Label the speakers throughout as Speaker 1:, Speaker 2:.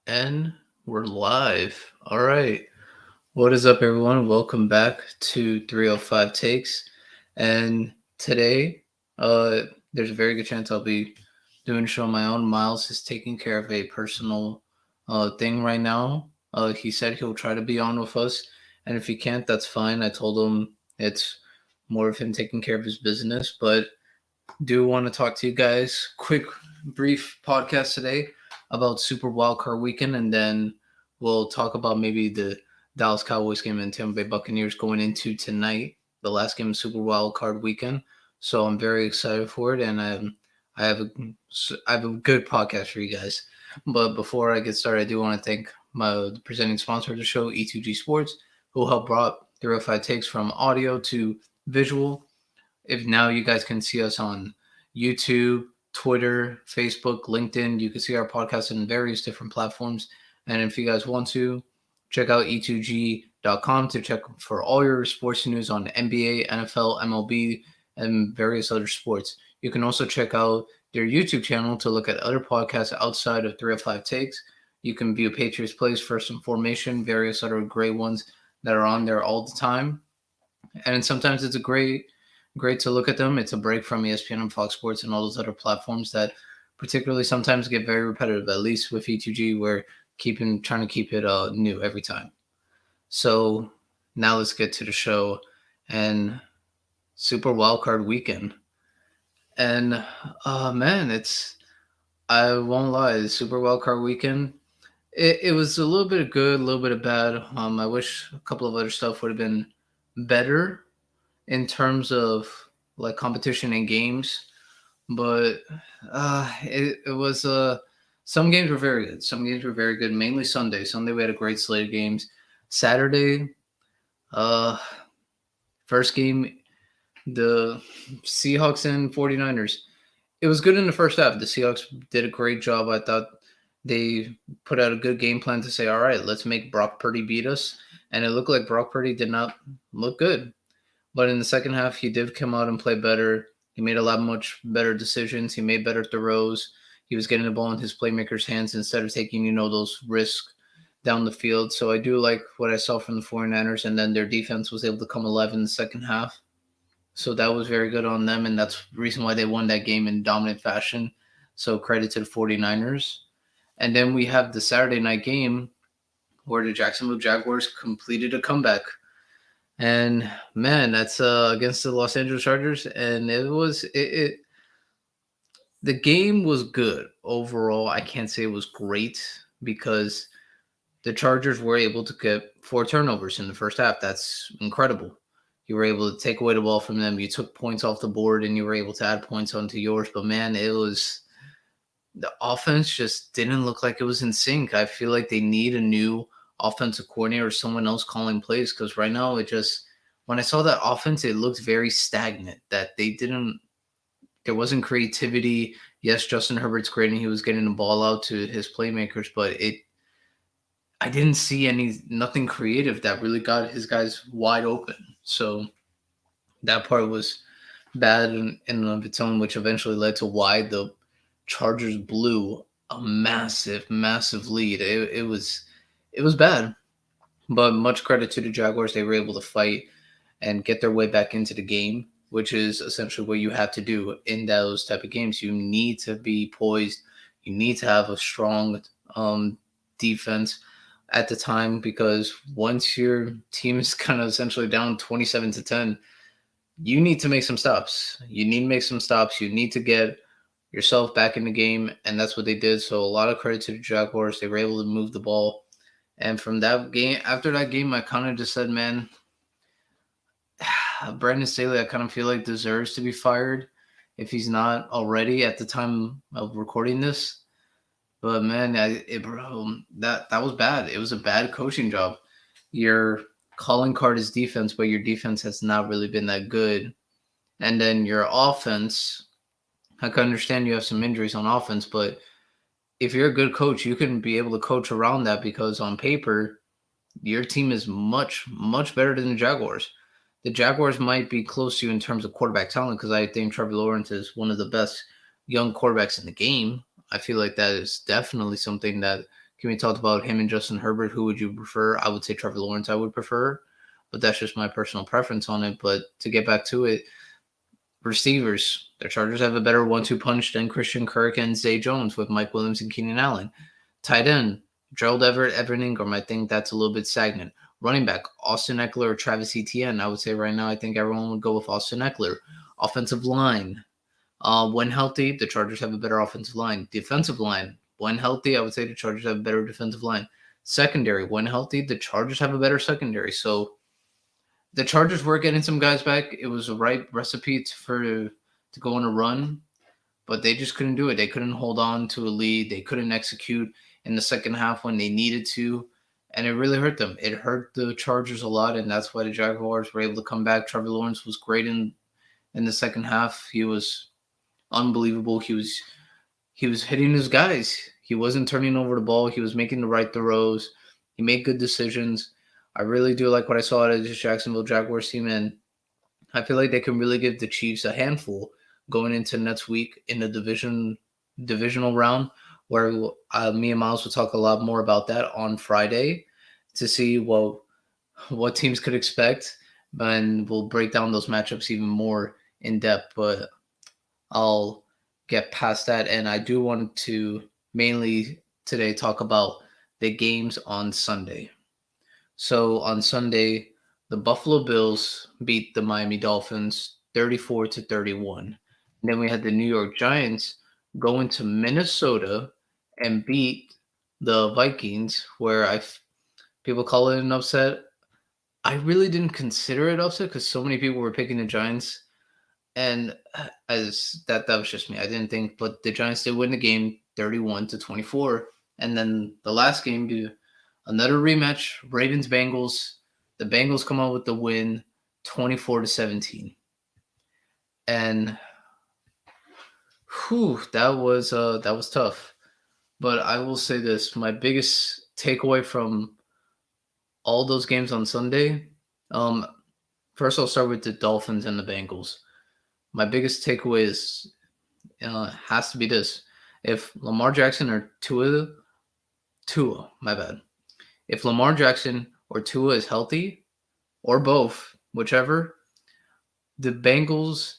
Speaker 1: And we're live. All right. What is up, everyone? Welcome back to 305 Takes. And today, uh, there's a very good chance I'll be doing a show on my own. Myles is taking care of a personal thing right now. He said he'll try to be on with us. And if he can't, that's fine. I told him it's more of him taking care of his business. But do want to talk to you guys. Quick, brief podcast today about Super Wildcard Weekend, and then we'll talk about maybe the Dallas Cowboys game and Tampa Bay Buccaneers going into tonight, the last game of Super Wildcard Weekend. So I'm very excited for it, and I have a I have a good podcast for you guys. But before I get started, I do want to thank the presenting sponsor of the show, E2G Sports, who helped brought 305 takes from audio to visual. If now you guys can see us on YouTube, Twitter, Facebook, LinkedIn, you can see our podcast in various different platforms. And if you guys want to, check out E2G.com to check for all your sports news on NBA, NFL, MLB, and various other sports. You can also check out their YouTube channel to look at other podcasts outside of 305 Takes. You can view Patriots Plays, First Information, various other great ones that are on there all the time. And sometimes it's a great to look at them. It's a break from ESPN and Fox Sports and all those other platforms that particularly sometimes get very repetitive. At least with E2G, we're trying to keep it new every time. So now let's get to the show and Super Wildcard Weekend. And man, it's I won't lie, the Super Wildcard Weekend. It was a little bit of good, a little bit of bad. I wish a couple of other stuff would have been better in terms of like competition in games, but it was some games were very good. Some games were very good, mainly Sunday. Sunday we had a great slate of games. Saturday, uh, first game, the Seahawks and 49ers. It was good in the first half. The Seahawks did a great job. I thought they put out a good game plan to say, all right, let's make Brock Purdy beat us. And it looked like Brock Purdy did not look good. But in the second half, he did come out and play better. He made a lot much better decisions. He made better throws. He was getting the ball in his playmakers' hands instead of taking, those risks down the field. So I do like what I saw from the 49ers. And then their defense was able to come alive in the second half. So that was very good on them. And that's the reason why they won that game in dominant fashion. So credit to the 49ers. And then we have the Saturday night game where the Jacksonville Jaguars completed a comeback. And man, that's against the Los Angeles Chargers, and the game was good overall. I can't say it was great because the Chargers were able to get 4 turnovers in the first half. That's incredible. You were able to take away the ball from them. You took points off the board, and you were able to add points onto yours. But man, the offense just didn't look like it was in sync. I feel like they need a new offensive coordinator or someone else calling plays because right now when I saw that offense, it looked very stagnant. That there wasn't creativity. Yes, Justin Herbert's great and he was getting the ball out to his playmakers, but I didn't see nothing creative that really got his guys wide open. So that part was bad in and of its own, which eventually led to why the Chargers blew a massive, massive lead. It was bad, but much credit to the Jaguars. They were able to fight and get their way back into the game, which is essentially what you have to do in those type of games. You need to be poised. You need to have a strong defense at the time because once your team is kind of essentially down 27-10, you need to make some stops. You need to make some stops. You need to get yourself back in the game, and that's what they did. So a lot of credit to the Jaguars. They were able to move the ball. And from that game, after that game, I kind of just said, man, Brandon Staley, I kind of feel like deserves to be fired if he's not already at the time of recording this. But man, that was bad. It was a bad coaching job. Your calling card is defense, but your defense has not really been that good. And then your offense, I can understand you have some injuries on offense, but if you're a good coach, you can be able to coach around that because on paper, your team is much, much better than the Jaguars. The Jaguars might be close to you in terms of quarterback talent because I think Trevor Lawrence is one of the best young quarterbacks in the game. I feel like that is definitely something that Can we talk about him and Justin Herbert? Who would you prefer? I would say Trevor Lawrence I would prefer, but that's just my personal preference on it. But to get back to it, receivers, the Chargers have a better 1-2 punch than Christian Kirk and Zay Jones with Mike Williams and Keenan Allen. Tight end, Gerald Everett, Evan Ingram. I think that's a little bit stagnant. Running back, Austin Eckler or Travis Etienne. I would say right now I think everyone would go with Austin Eckler. Offensive line, when healthy, the Chargers have a better offensive line. Defensive line, when healthy, I would say the Chargers have a better defensive line. Secondary, when healthy, the Chargers have a better secondary. So the Chargers were getting some guys back. It was the right recipe to go on a run, but they just couldn't do it. They couldn't hold on to a lead. They couldn't execute in the second half when they needed to, and it really hurt them. It hurt the Chargers a lot, and that's why the Jaguars were able to come back. Trevor Lawrence was great in the second half. He was unbelievable. He was hitting his guys. He wasn't turning over the ball. He was making the right throws. He made good decisions. I really do like what I saw out of this Jacksonville Jaguars team, and I feel like they can really give the Chiefs a handful going into next week in the divisional round, where me and Myles will talk a lot more about that on Friday to see what teams could expect, and we'll break down those matchups even more in depth. But I'll get past that, and I do want to mainly today talk about the games on Sunday. So on Sunday, the Buffalo Bills beat the Miami Dolphins 34-31. And then we had the New York Giants go into Minnesota and beat the Vikings, where people call it an upset. I really didn't consider it upset because so many people were picking the Giants, and as that was just me. I didn't think, but the Giants did win the game 31-24, and then the last game, another rematch, Ravens-Bengals. The Bengals come out with the win 24-17. And that was tough. But I will say this, my biggest takeaway from all those games on Sunday, first I'll start with the Dolphins and the Bengals. My biggest takeaway has to be this. If Lamar Jackson or Tua, my bad. If Lamar Jackson or Tua is healthy, or both, whichever, the Bengals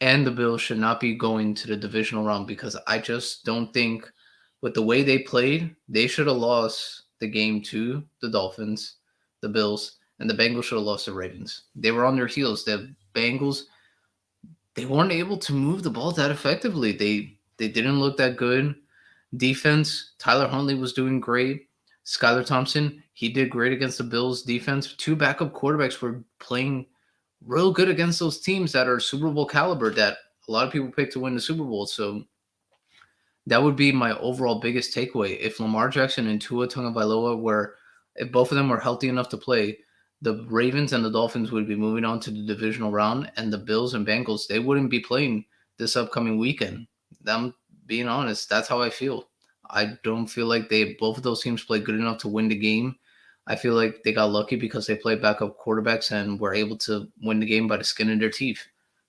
Speaker 1: and the Bills should not be going to the divisional round, because I just don't think with the way they played, they should have lost the game to the Dolphins, the Bills, and the Bengals should have lost the Ravens. They were on their heels. The Bengals, they weren't able to move the ball that effectively. They didn't look that good. Defense, Tyler Huntley was doing great. Skylar Thompson, he did great against the Bills defense. Two backup quarterbacks were playing real good against those teams that are Super Bowl caliber that a lot of people pick to win the Super Bowl. So that would be my overall biggest takeaway. If Lamar Jackson and Tua Tagovailoa if both of them were healthy enough to play, the Ravens and the Dolphins would be moving on to the divisional round, and the Bills and Bengals, they wouldn't be playing this upcoming weekend. I'm being honest. That's how I feel. I don't feel like both of those teams played good enough to win the game. I feel like they got lucky because they played backup quarterbacks and were able to win the game by the skin of their teeth.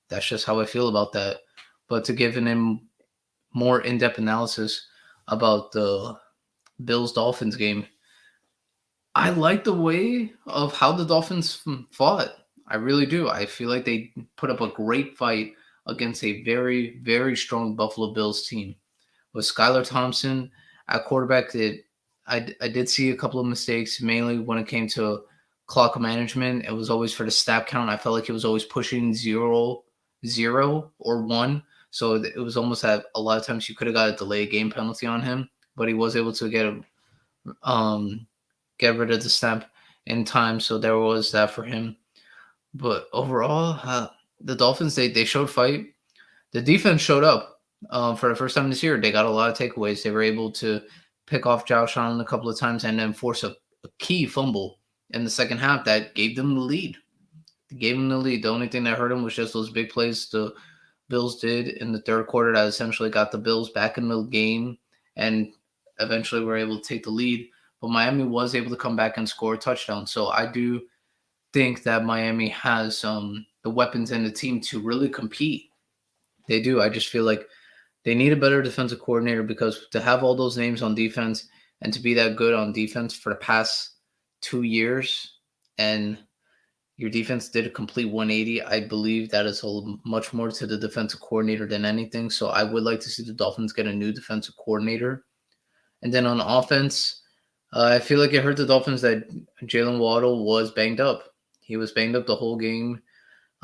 Speaker 1: That's just how I feel about that. But to give an more in-depth analysis about the Bills-Dolphins game, I like the way of how the Dolphins fought. I really do. I feel like they put up a great fight against a very, very strong Buffalo Bills team. With Skylar Thompson at quarterback, I did see a couple of mistakes, mainly when it came to clock management. It was always for the snap count. I felt like he was always pushing 0 or 1. So it was almost that a lot of times you could have got a delayed game penalty on him, but he was able to get rid of the snap in time. So there was that for him. But overall, the Dolphins, they showed fight. The defense showed up for the first time this year. They got a lot of takeaways. They were able to pick off Josh Allen a couple of times and then force a key fumble in the second half that gave them the lead. The only thing that hurt them was just those big plays the Bills did in the third quarter that essentially got the Bills back in the game and eventually were able to take the lead. But Miami was able to come back and score a touchdown. So I do think that Miami has the weapons and the team to really compete. They do. I just feel like they need a better defensive coordinator, because to have all those names on defense and to be that good on defense for the past 2 years, and your defense did a complete 180. I believe that is much more to the defensive coordinator than anything. So I would like to see the Dolphins get a new defensive coordinator. And then on offense, I feel like it hurt the Dolphins that Jalen Waddle was banged up. He was banged up the whole game.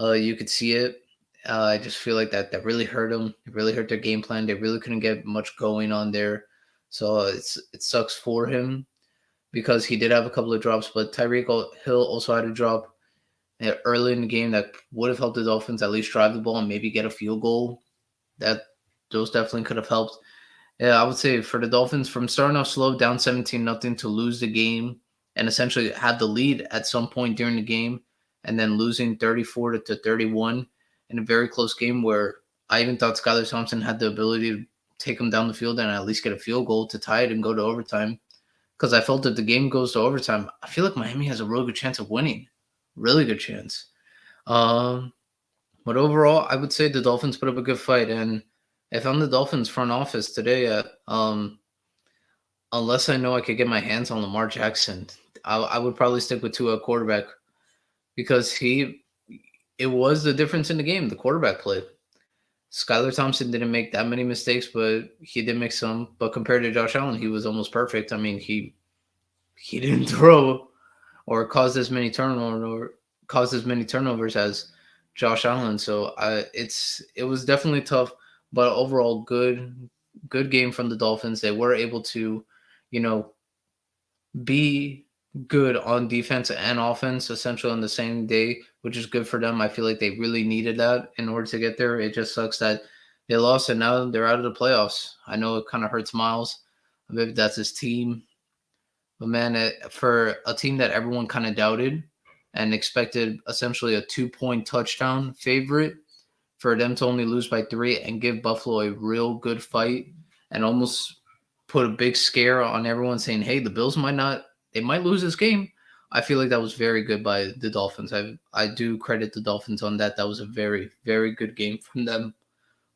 Speaker 1: You could see it. I just feel like that really hurt them. It really hurt their game plan. They really couldn't get much going on there. So it sucks for him because he did have a couple of drops, but Tyreek Hill also had a drop early in the game that would have helped the Dolphins at least drive the ball and maybe get a field goal. That those definitely could have helped. Yeah, I would say for the Dolphins, from starting off slow, down 17-0 to lose the game and essentially have the lead at some point during the game, and then losing 34 to 31 in a very close game where I even thought Skylar Thompson had the ability to take him down the field and at least get a field goal to tie it and go to overtime. Because I felt if the game goes to overtime, I feel like Miami has a really good chance of winning. Really good chance. But overall, I would say the Dolphins put up a good fight, and if I'm the Dolphins front office today, unless I know I could get my hands on Lamar Jackson, I would probably stick with Tua quarterback because it was the difference in the game, the quarterback play. Skylar Thompson didn't make that many mistakes, but he did make some. But compared to Josh Allen, he was almost perfect. I mean, he didn't throw or cause as many turnovers as Josh Allen. So it was definitely tough, but overall good game from the Dolphins. They were able to, you know, be good on defense and offense essentially on the same day, which is good for them. I feel like they really needed that in order to get there. It just sucks that they lost and now they're out of the playoffs. I know it kind of hurts Myles. Maybe that's his team. But man, for a team that everyone kind of doubted and expected essentially a 2-point touchdown favorite, for them to only lose by 3 and give Buffalo a real good fight and almost put a big scare on everyone saying, hey, the Bills they might lose this game. I feel like that was very good by the Dolphins. I do credit the Dolphins on that. That was a very, very good game from them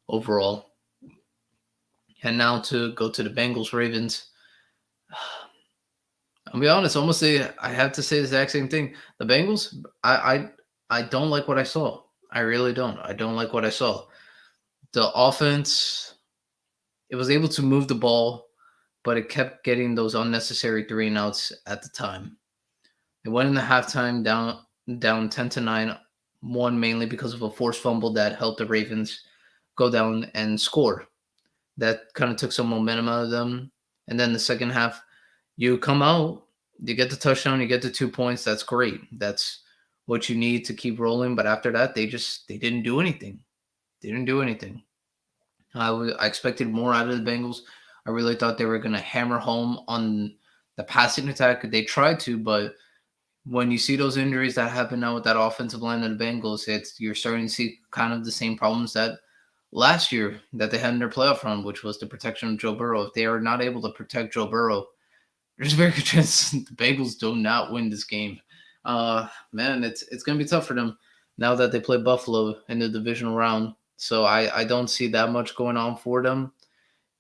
Speaker 1: overall. And now to go to the Bengals Ravens. I'll be honest, I have to say the exact same thing. The Bengals, I don't like what I saw. I really don't. I don't like what I saw. The offense, it was able to move the ball, but it kept getting those unnecessary 3-and-outs at the time. They went in the halftime down 10-9, one mainly because of a forced fumble that helped the Ravens go down and score. That kind of took some momentum out of them. And then the second half, you come out, you get the touchdown, you get the 2 points. That's great. That's what you need to keep rolling. But after that, they didn't do anything. They didn't do anything. I expected more out of the Bengals. I really thought they were going to hammer home on the passing attack. They tried to, but when you see those injuries that happen now with that offensive line of the Bengals, you're starting to see kind of the same problems that last year that they had in their playoff run, which was the protection of Joe Burrow. If they are not able to protect Joe Burrow, there's a very good chance the Bengals do not win this game. Man, it's going to be tough for them now that they play Buffalo in the divisional round. So I don't see that much going on for them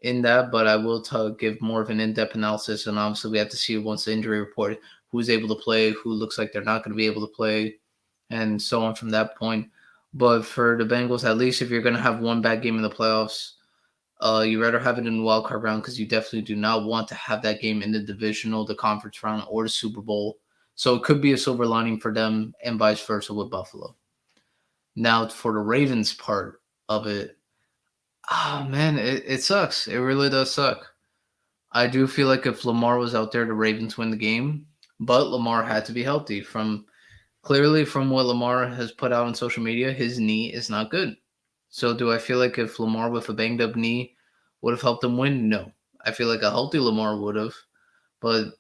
Speaker 1: in that, but I will give more of an in-depth analysis. And obviously we have to see once the injury report, who's able to play, who looks like they're not going to be able to play, and so on from that point. But for the Bengals, at least if you're going to have one bad game in the playoffs, you rather have it in the wild card round because you definitely do not want to have that game in the divisional, the conference round, or the Super Bowl. So it could be a silver lining for them and vice versa with Buffalo. Now for the Ravens part of it, man, it sucks. It really does suck. I do feel like if Lamar was out there, the Ravens win the game, but Lamar had to be healthy. Clearly from what Lamar has put out on social media, his knee is not good. So do I feel like if Lamar with a banged up knee would have helped him win? No. I feel like a healthy Lamar would have, but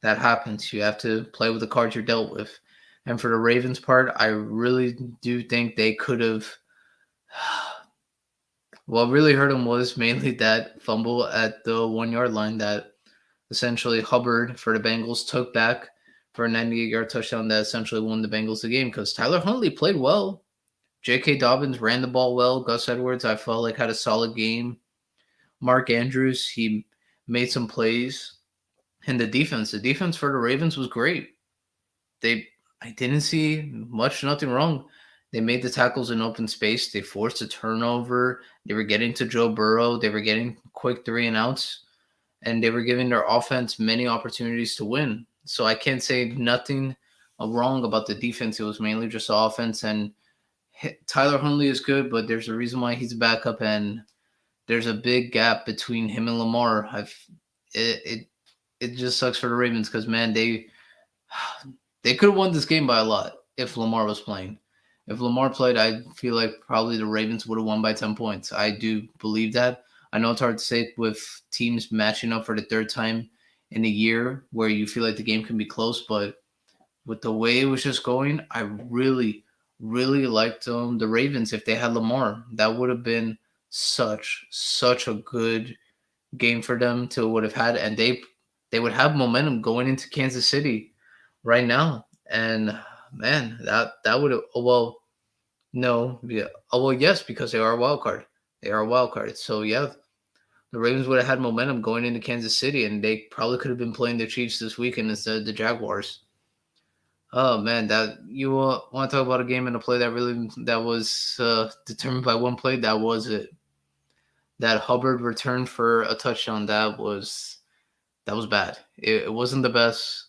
Speaker 1: that happens. You have to play with the cards you're dealt with. And for the Ravens part, I really do think they could have. What really hurt him was mainly that fumble at the 1 yard line that essentially Hubbard for the Bengals took back for a 98-yard touchdown that essentially won the Bengals the game because Tyler Huntley played well. J.K. Dobbins ran the ball well. Gus Edwards, I felt like had a solid game. Mark Andrews, he made some plays. And the defense for the Ravens was great. They I didn't see nothing wrong. They made the tackles in open space. They forced a turnover. They were getting to Joe Burrow. They were getting quick 3-and-outs, and they were giving their offense many opportunities to win. So I can't say nothing wrong about the defense. It was mainly just the offense. And Tyler Huntley is good, but there's a reason why he's a backup, and there's a big gap between him and Lamar. It it, it just sucks for the Ravens because man, they could have won this game by a lot if Lamar was playing. If Lamar played, I feel like probably the Ravens would have won by 10 points. I do believe that. I know it's hard to say with teams matching up for the third time in a year where you feel like the game can be close, but with the way it was just going, I really, really liked the Ravens. If they had Lamar, that would have been such a good game for them to would have had, and they would have momentum going into Kansas City right now. And man, that would have no, yeah, yes, because they are a wild card. They are a wild card. So yeah, the Ravens would have had momentum going into Kansas City, and they probably could have been playing the Chiefs this weekend instead of the Jaguars. Oh man, that you want to talk about a game and a play that was determined by one play? That was it. That Hubbard return for a touchdown. That was bad. It wasn't the best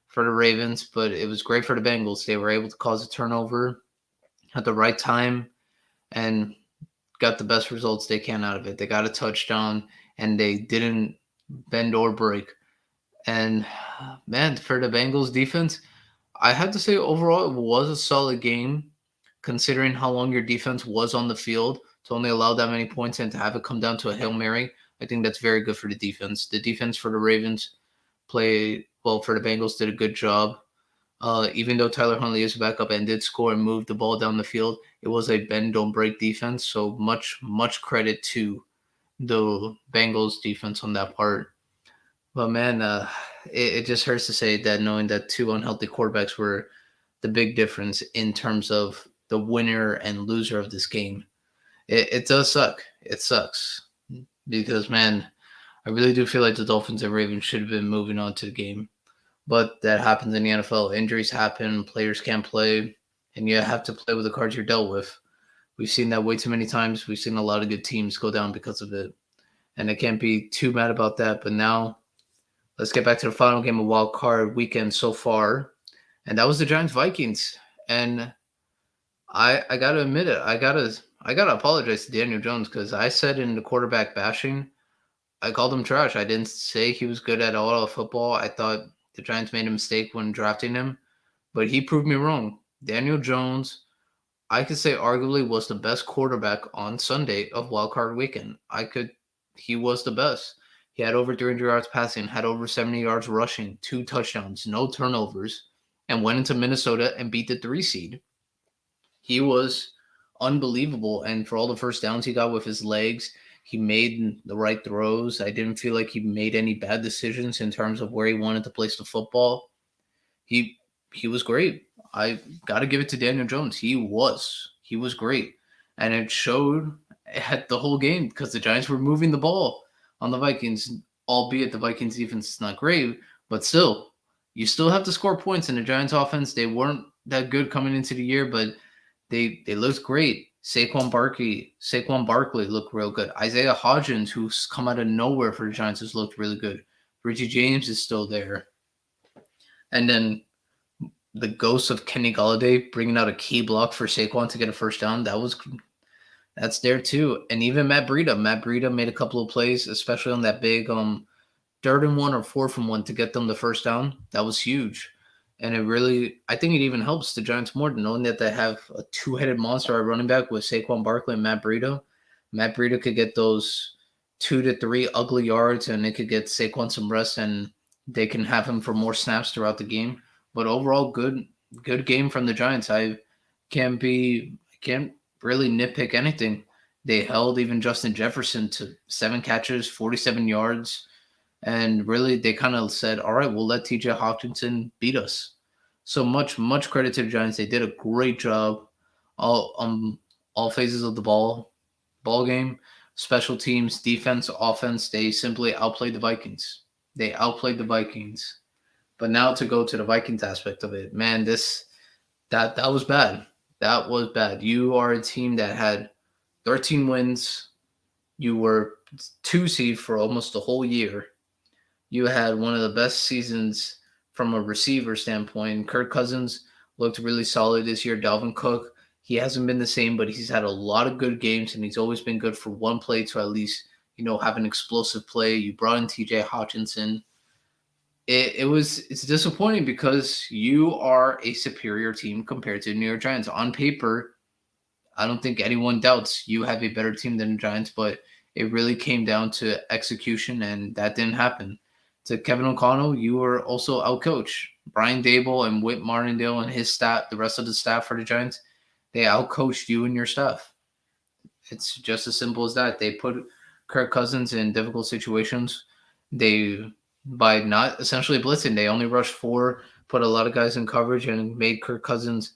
Speaker 1: for the Ravens, but it was great for the Bengals. They were able to cause a turnover at the right time and got the best results they can out of it. They got a touchdown and they didn't bend or break. And man, for the Bengals defense, I have to say overall it was a solid game considering how long your defense was on the field to only allow that many points and to have it come down to a Hail Mary. I think that's very good for the defense. The defense for the Ravens played well for the Bengals, did a good job. Even though Tyler Huntley is back up and did score and move the ball down the field, it was a bend don't break defense. So much credit to the Bengals defense on that part. But man, it just hurts to say that knowing that two unhealthy quarterbacks were the big difference in terms of the winner and loser of this game. It does suck. It sucks because man, I really do feel like the Dolphins and Ravens should have been moving on to the game. But that happens in the NFL. Injuries happen, players can't play, and you have to play with the cards you're dealt with. We've seen that way too many times. We've seen a lot of good teams go down because of it. And I can't be too mad about that. But now let's get back to the final game of wild card weekend so far. And that was the Giants Vikings. And I gotta admit it. I gotta apologize to Daniel Jones because I said in the quarterback bashing, I called him trash. I didn't say he was good at all of football. I thought the Giants made a mistake when drafting him, but he proved me wrong. Daniel Jones, I could say arguably was the best quarterback on Sunday of Wild Card Weekend. He was the best. He had over 300 yards passing, had over 70 yards rushing, 2 touchdowns, no turnovers, and went into Minnesota and beat the 3 seed. He was unbelievable. And for all the first downs he got with his legs, he made the right throws. I didn't feel like he made any bad decisions in terms of where he wanted to place the football. He he was great. I got to give it to Daniel Jones. He was great, and it showed at the whole game because the Giants were moving the ball on the Vikings. Albeit the Vikings defense is not great, but still, you still have to score points in the Giants offense. They weren't that good coming into the year, but they looked great. Saquon Barkley looked real good. Isaiah Hodgins, who's come out of nowhere for the Giants, has looked really good. Richie James is still there, and then the ghost of Kenny Galladay bringing out a key block for Saquon to get a first down. That's there too. And even Matt Breida. Matt Breida made a couple of plays, especially on that big 3rd-and-1 or 4th-and-1 to get them the first down. That was huge. And I think it even helps the Giants more knowing that they have a two-headed monster at running back with Saquon Barkley and Matt Breida. Matt Breida could get those 2 to 3 ugly yards, and it could get Saquon some rest, and they can have him for more snaps throughout the game. But overall, good game from the Giants. I can't really nitpick anything. They held even Justin Jefferson to 7 catches, 47 yards. And really, they kind of said, all right, we'll let TJ Hawkinson beat us. So much credit to the Giants. They did a great job all phases of the ball game, special teams, defense, offense. They simply outplayed the Vikings. They outplayed the Vikings. But now to go to the Vikings aspect of it, man, that was bad. That was bad. You are a team that had 13 wins. You were 2 seed for almost the whole year. You had one of the best seasons from a receiver standpoint. Kirk Cousins looked really solid this year. Dalvin Cook, he hasn't been the same, but he's had a lot of good games, and he's always been good for one play to at least, have an explosive play. You brought in TJ Hawkinson. It's disappointing because you are a superior team compared to the New York Giants. On paper, I don't think anyone doubts you have a better team than the Giants, but it really came down to execution, and that didn't happen. To Kevin O'Connell, you were also outcoached. Brian Dable and Whit Martindale and his staff, the rest of the staff for the Giants, they outcoached you and your staff. It's just as simple as that. They put Kirk Cousins in difficult situations. They, by not essentially blitzing, they only rushed four, put a lot of guys in coverage, and made Kirk Cousins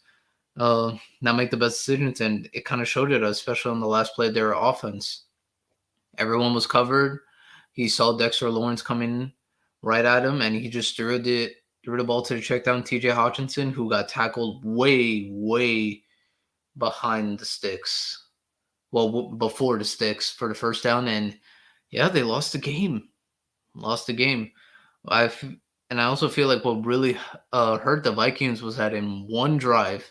Speaker 1: not make the best decisions. And it kind of showed it, especially on the last play of their offense. Everyone was covered. He saw Dexter Lawrence coming right at him, and he just threw the ball to the check down TJ Hawkinson, who got tackled way behind the sticks. Well, before the sticks for the first down, and yeah, they lost the game. Lost the game. I and I also feel like what really hurt the Vikings was that in one drive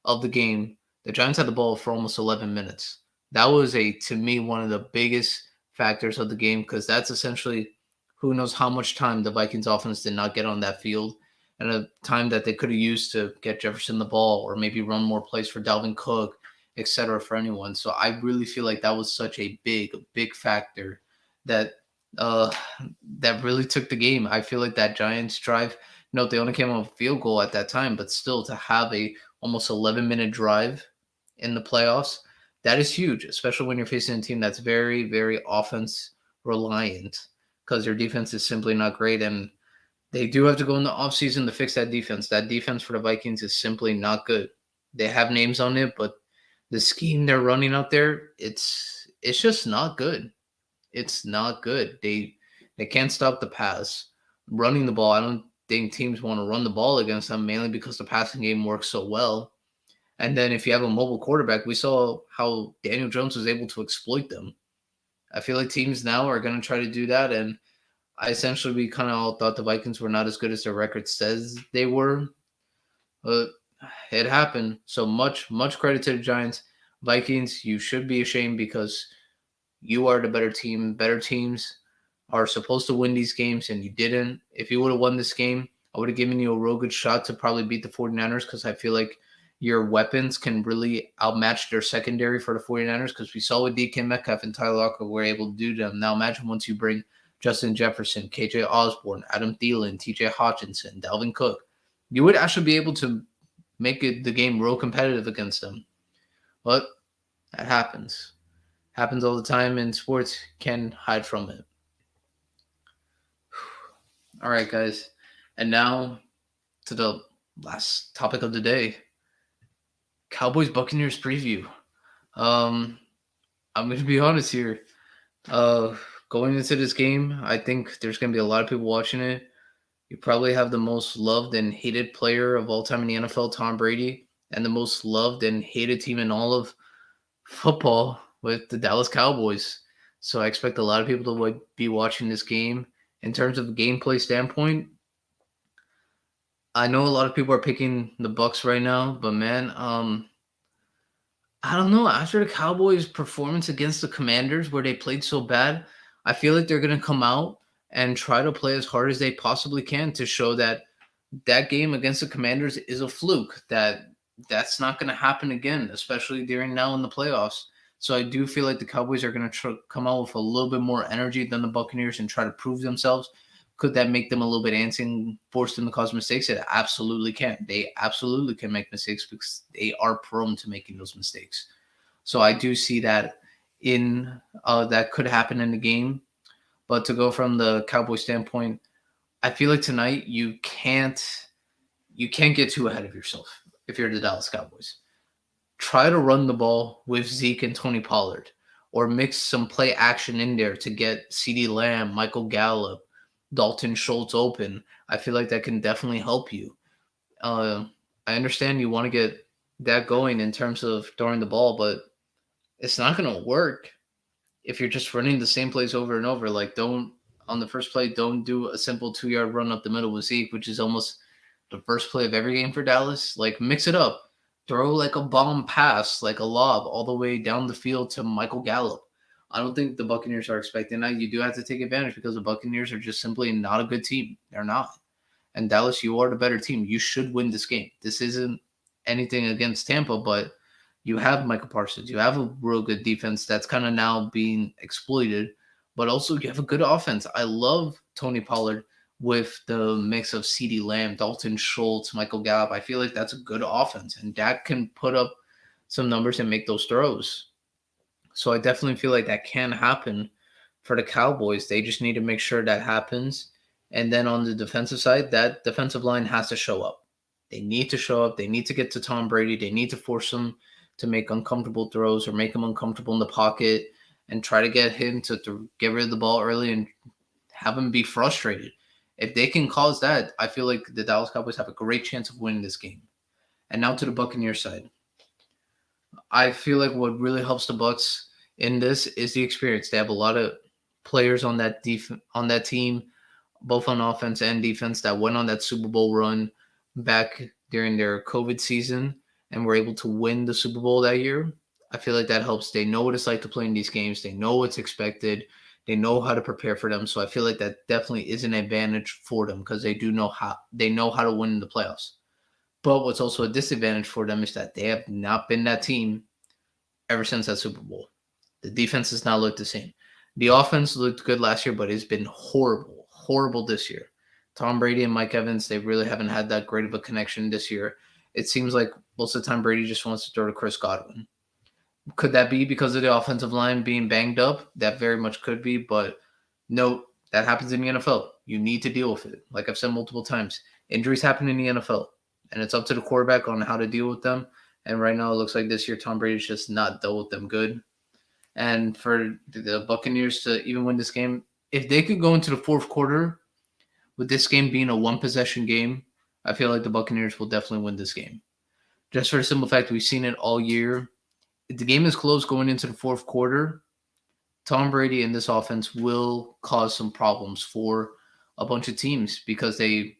Speaker 1: of the game, the Giants had the ball for almost 11 minutes. That was to me, one of the biggest factors of the game because that's essentially who knows how much time the Vikings offense did not get on that field and a time that they could have used to get Jefferson the ball or maybe run more plays for Dalvin Cook, etc. for anyone. So I really feel like that was such a big factor that uh, that really took the game. I feel like that Giants drive, they only came on a field goal at that time, but still to have a almost 11-minute drive in the playoffs, that is huge, especially when you're facing a team that's very offense reliant because their defense is simply not great. And they do have to go in the offseason to fix that defense. That defense for the Vikings is simply not good. They have names on it, but the scheme they're running out there, it's just not good. It's not good. They can't stop the pass. Running the ball, I don't think teams want to run the ball against them mainly because the passing game works so well. And then if you have a mobile quarterback, we saw how Daniel Jones was able to exploit them. I feel like teams now are going to try to do that. And we kind of all thought the Vikings were not as good as their record says they were. But it happened. So much credit to the Giants. Vikings, you should be ashamed because you are the better team. Better teams are supposed to win these games, and you didn't. If you would have won this game, I would have given you a real good shot to probably beat the 49ers because I feel like your weapons can really outmatch their secondary for the 49ers because we saw what DK Metcalf and Tyler Lockett were able to do to them. Now imagine once you bring Justin Jefferson, KJ Osborne, Adam Thielen, TJ Hawkinson, Dalvin Cook, you would actually be able to make the game real competitive against them. But that happens. Happens all the time in sports. Can't hide from it. All right, guys. And now to the last topic of the day. Cowboys Buccaneers preview. I'm going to be honest here. Going into this game, I think there's going to be a lot of people watching it. You probably have the most loved and hated player of all time in the NFL, Tom Brady, and the most loved and hated team in all of football with the Dallas Cowboys. So I expect a lot of people to be watching this game. In terms of gameplay standpoint, I know a lot of people are picking the Bucs right now, but man, I don't know. After the Cowboys' performance against the Commanders, where they played so bad, I feel like they're going to come out and try to play as hard as they possibly can to show that that game against the Commanders is a fluke, that's not going to happen again, especially during now in the playoffs. So I do feel like the Cowboys are going to come out with a little bit more energy than the Buccaneers and try to prove themselves. Could that make them a little bit antsy and force them to cause mistakes? It absolutely can. They absolutely can make mistakes because they are prone to making those mistakes. So I do see that that could happen in the game. But to go from the Cowboys standpoint, I feel like tonight you can't get too ahead of yourself if you're the Dallas Cowboys. Try to run the ball with Zeke and Tony Pollard or mix some play action in there to get CeeDee Lamb, Michael Gallup, Dalton Schultz open. I feel like that can definitely help you. Uh, I understand you want to get that going in terms of throwing the ball, but it's not going to work if you're just running the same plays over and over. Like, don't on the first play, don't do a simple 2 yard run up the middle with Zeke, which is almost the first play of every game for Dallas. Like, mix it up. Throw like a bomb pass, like a lob, all the way down the field to Michael Gallup. I don't think the Buccaneers are expecting that. You do have to take advantage because the Buccaneers are just simply not a good team. They're not. And Dallas, you are the better team. You should win this game. This isn't anything against Tampa, but you have Michael Parsons. You have a real good defense that's kind of now being exploited, but also you have a good offense. I love Tony Pollard with the mix of CeeDee Lamb, Dalton Schultz, Michael Gallup. I feel like that's a good offense, and Dak can put up some numbers and make those throws. So I definitely feel like that can happen for the Cowboys. They just need to make sure that happens. And then on the defensive side, that defensive line has to show up. They need to show up. They need to get to Tom Brady. They need to force him to make uncomfortable throws or make him uncomfortable in the pocket and try to get him to get rid of the ball early and have him be frustrated. If they can cause that, I feel like the Dallas Cowboys have a great chance of winning this game. And now to the Buccaneers side. I feel like what really helps the Bucks in this is the experience. They have a lot of players on that on that team, both on offense and defense, that went on that Super Bowl run back during their COVID season and were able to win the Super Bowl that year. I feel like that helps. They know what it's like to play in these games. They know what's expected. They know how to prepare for them. So I feel like that definitely is an advantage for them because they know how to win in the playoffs. But what's also a disadvantage for them is that they have not been that team ever since that Super Bowl. The defense has not looked the same. The offense looked good last year, but it's been horrible this year. Tom Brady and Mike Evans, they really haven't had that great of a connection this year. It seems like most of the time Brady just wants to throw to Chris Godwin. Could that be because of the offensive line being banged up? That very much could be, but no, that happens in the NFL. You need to deal with it. Like I've said multiple times, injuries happen in the NFL, and it's up to the quarterback on how to deal with them. And right now, it looks like this year Tom Brady's just not dealt with them good. And for the Buccaneers to even win this game, if they could go into the fourth quarter with this game being a one-possession game, I feel like the Buccaneers will definitely win this game. Just for the simple fact we've seen it all year. If the game is close going into the fourth quarter, Tom Brady and this offense will cause some problems for a bunch of teams because they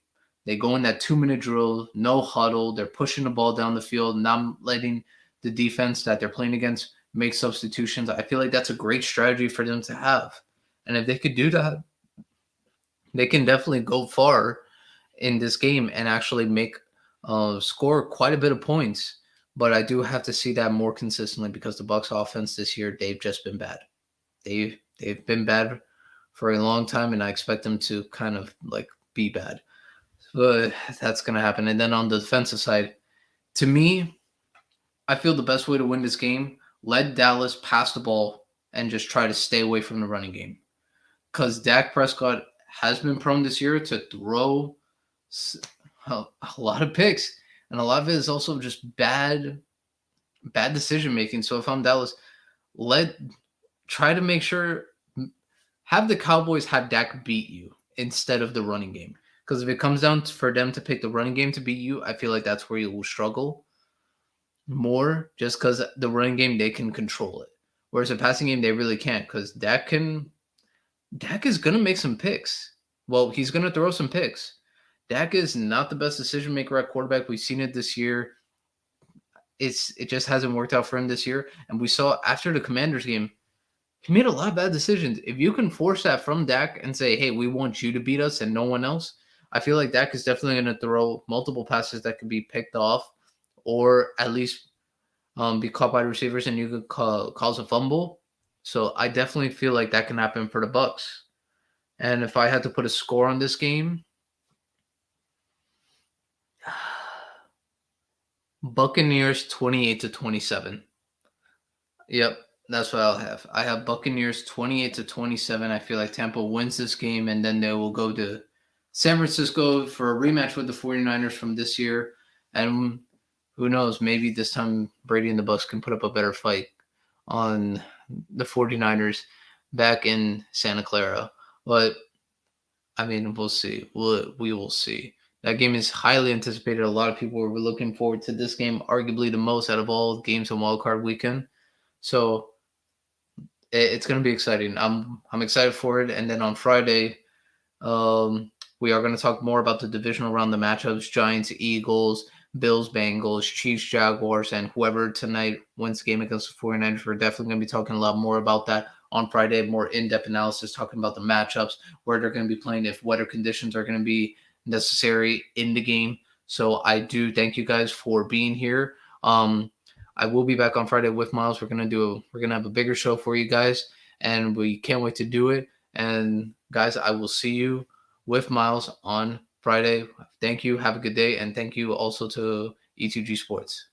Speaker 1: go in that 2-minute drill, no huddle. They're pushing the ball down the field, not letting the defense that they're playing against make substitutions. I feel like that's a great strategy for them to have. And if they could do that, they can definitely go far in this game and actually score quite a bit of points. But I do have to see that more consistently because the Bucs offense this year, they've just been bad. They've been bad for a long time, and I expect them to kind of like be bad. But that's going to happen. And then on the defensive side, to me, I feel the best way to win this game, let Dallas pass the ball and just try to stay away from the running game. Because Dak Prescott has been prone this year to throw a lot of picks. And a lot of it is also just bad decision making. So if I'm Dallas, try to make sure, have the Cowboys have Dak beat you instead of the running game. Because if it comes down for them to pick the running game to beat you, I feel like that's where you will struggle more just because the running game, they can control it. Whereas the passing game, they really can't because Dak is going to make some picks. Well, he's going to throw some picks. Dak is not the best decision maker at quarterback. We've seen it this year. It just hasn't worked out for him this year. And we saw after the Commanders game, he made a lot of bad decisions. If you can force that from Dak and say, hey, we want you to beat us and no one else, I feel like Dak is definitely going to throw multiple passes that could be picked off or at least be caught by receivers and you could cause a fumble. So I definitely feel like that can happen for the Bucs. And if I had to put a score on this game, Buccaneers 28-27. Yep, that's what I'll have. I have Buccaneers 28-27. I feel like Tampa wins this game, and then they will go to San Francisco for a rematch with the 49ers from this year. And who knows, maybe this time Brady and the Bucs can put up a better fight on the 49ers back in Santa Clara. But I mean, we'll see. We will see. That game is highly anticipated. A lot of people were looking forward to this game, arguably the most out of all games on Wild Card Weekend. So it's going to be exciting. I'm excited for it. And then on Friday, we are going to talk more about the divisional round, the matchups: Giants, Eagles, Bills, Bengals, Chiefs, Jaguars, and whoever tonight wins the game against the 49ers. We're definitely going to be talking a lot more about that on Friday, more in-depth analysis, talking about the matchups, where they're going to be playing, if weather conditions are going to be necessary in the game. So I do thank you guys for being here. I will be back on Friday with Myles. We're gonna have a bigger show for you guys, and we can't wait to do it. And guys, I will see you with Myles on Friday. Thank you. Have a good day. And thank you also to E2G Sports.